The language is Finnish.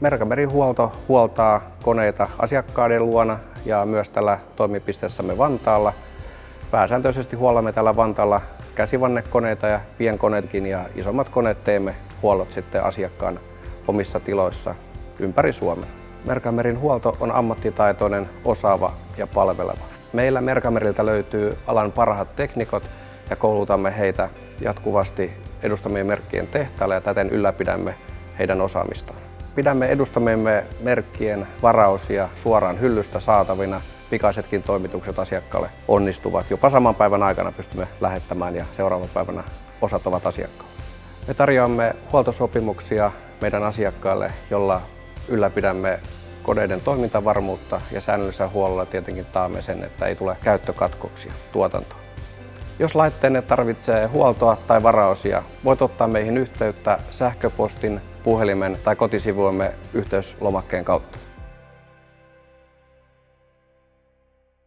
Merkamerihuolto huoltaa koneita asiakkaiden luona ja myös tällä toimipisteessämme Vantaalla. Pääsääntöisesti huollamme täällä Vantaalla käsivannekoneita ja pienkoneetkin, ja isommat koneet teemme huollot sitten asiakkaan omissa tiloissa ympäri Suomen. Merkamerin huolto on ammattitaitoinen, osaava ja palveleva. Meillä Merkameriltä löytyy alan parhaat teknikot ja koulutamme heitä jatkuvasti edustamien merkkien tehtailla ja täten ylläpidämme heidän osaamistaan. Pidämme edustamiemme merkkien varausia suoraan hyllystä saatavina. Pikaisetkin toimitukset asiakkaalle onnistuvat. Jopa saman päivän aikana pystymme lähettämään ja seuraavan päivänä osat ovat asiakkaalla. Me tarjoamme huoltosopimuksia meidän asiakkaille, jolla ylläpidämme koneiden toimintavarmuutta ja säännöllisellä huollolla tietenkin taamme sen, että ei tule käyttökatkoksia tuotantoon. Jos laitteenne tarvitsee huoltoa tai varaosia, voit ottaa meihin yhteyttä sähköpostin, puhelimen tai kotisivuemme yhteyslomakkeen kautta.